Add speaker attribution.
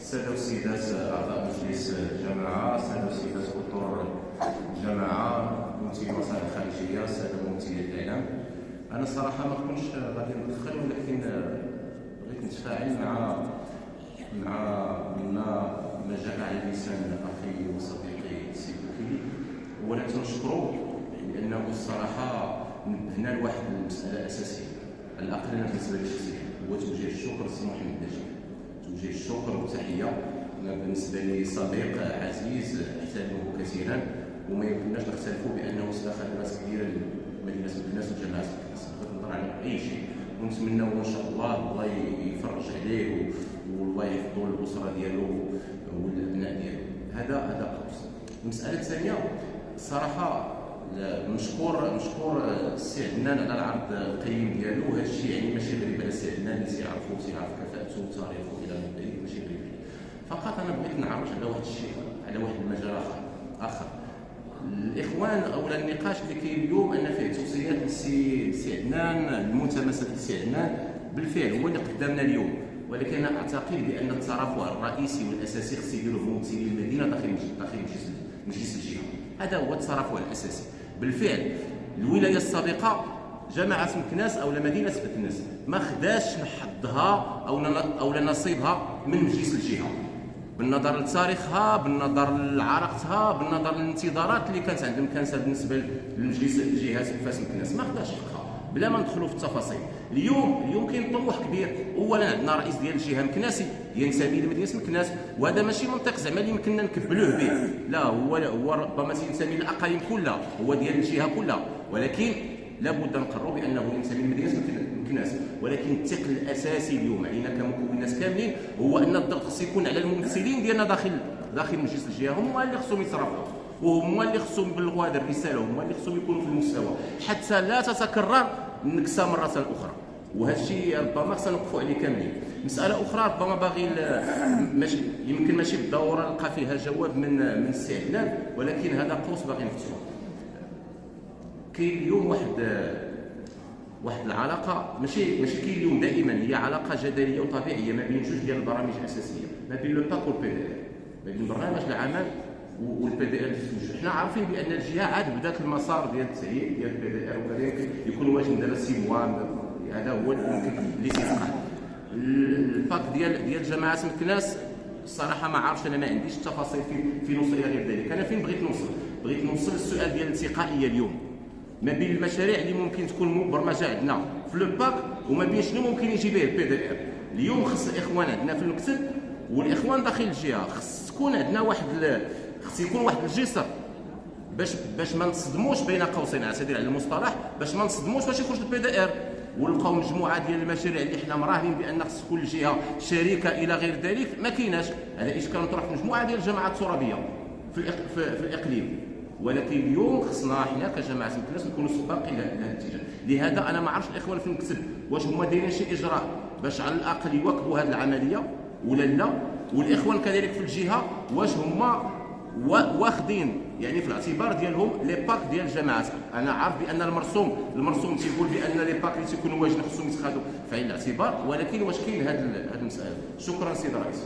Speaker 1: السادة والسيدات أعضاء مجلس الجماعة، السادة والسيدات أطر الجماعة، ممثلي المصالح الخارجية، السادة ممثلي الإعلام. أنا الصراحة ما كنتش غادي ندخل، ولكن بغيت نتفاعل مع ما جاء على لسان أخي وصديقي السي بوكيلي. أولا تنشكرو لأنه الصراحة نبهنا لواحد المسألة أساسية، على الأقل أنا بالنسبة لي شخصيا، هو توجيه الشكر للسي محمد نجيب. توجيه الشكر والتحية بالنسبة لي صديق عزيز أحترمه كثيرا، وما يمكنناش نختلفوا بأنه سلا خدمات كبيرة لمدينة مكناس وجماعة مكناس بغض النظر عن أي شيء، ونتمنوا إن شاء الله يفرج عليه والله يحفظوا الأسرة ديالو والأبناء ديالو. هذا قوس. المسألة الثانية الصراحة نشكر السي عدنان على العرض القيم ديالو. هذا الشيء يعني ماشي غريب على السي عدنان، اللي تيعرفو كفاءته وتاريخه الى اخره، ماشي غريب. فقط انا بغيت نعرج على واحد الشيء، على واحد المجال اخر. الاخوان او النقاش اللي كاين اليوم ان فيه توصيات للسي عدنان، المتمثل في السي عدنان بالفعل هو اللي قدامنا اليوم، ولكن انا اعتقد بان الترافع الرئيسي والاساسي خص يديروه ممثلي المدينه داخل مجلس الجهه. هذا هو الترافع الاساسي. بالفعل الولايه السابقه جماعه مكناس او مدينه مكناس ما خداش حظها او نصيبها من مجلس الجهه، بالنظر لتاريخها، بالنظر لعراقتها، بالنظر للانتظارات اللي كانت عند مكناس بالنسبه لمجلس الجهات فاس مكناس، ما خداش حقها. بلا ما ندخلوا في التفاصيل. اليوم كاين طموح كبير. اولا عندنا رئيس ديال الجهه مكناسي ينتمي لمدينه مكناس، وهذا ماشي منطق زعما اللي يمكننا نكبلوه به، لا هو ربما ينتمي للاقاليم كلها، هو ديال الجهه كلها، ولكن لابد نقرروا بانه ينتمي لمدينه مكناس. ولكن الثقل الاساسي اليوم علينا كمكونات كاملين هو ان الضغط خص يكون على الممثلين ديالنا داخل مجلس الجهه، هما اللي خصهم يتصرفوا، وهما اللي خصهم يبلغوا هذه الرساله، وهما اللي خصهم يكونوا في المستوى حتى لا تتكرر النكسه مره اخرى. وهذا الشيء ربما خصنا نوقفوا عليه كاملين. مساله اخرى ربما باغي يمكن ماشي بالضروره نلقى فيها جواب من السي عدنان، ولكن هذا قوس باغي نفتحوه. كاين اليوم واحد العلاقه ماشي كاين اليوم دائما، هي علاقه جدليه وطبيعيه ما بين جوج ديال البرامج الاساسيه، ما بين لو باك والبي دي ار، ما بين برنامج العمل والبي دي ار. حنا عارفين بان الجهه عاد بدات المسار ديال التسعير ديال البي دي ار، وكذا يمكن يكون واجد دابا 6 موا، هذا هو اللي تيتقال. الباك ديال جماعه مكناس الصراحه ما عارفش، انا ما عنديش التفاصيل في نوصل الى غير ذلك. انا فين بغيت نوصل للسؤال ديال الانتقائيه اليوم ما بين المشاريع اللي ممكن تكون مبرمجه عندنا في لو باك وما بين شنو ممكن يجي به البي دي ار. اليوم خص الاخوان عندنا في المكتب والاخوان داخل الجهه خص يكون واحد الجسر باش ما نصدموش بين قوسين، على سبيل المصطلح، باش ما نصدموش باش يخرج البي دي ار ونلقاو مجموعه ديال المشاريع اللي حنا مراهنين بان خص كل جهه شركه الى غير ذلك ما كايناش. هذا اشكال مطروح في مجموعه ديال الجماعات الترابيه في الاقليم، ولكن اليوم خصنا حنا كجماعه مكناس نكونوا سباقين لهذا الاتجاه. لهذا انا ما عرفتش الاخوان في المكتب واش هما دايرين شي اجراء باش على الاقل يواكبوا هذه العمليه ولا لا، والاخوان كذلك في الجهه واش هما واخدين يعني في الاعتبار ديالهم لي باك ديال الجماعات. انا عارف بان المرسوم تيقول بان لي باك اللي تيكونوا واجدين خصهم يتخذوا في عين الاعتبار، ولكن واش كاين هذه المساله؟ شكرا سيد الرئيس.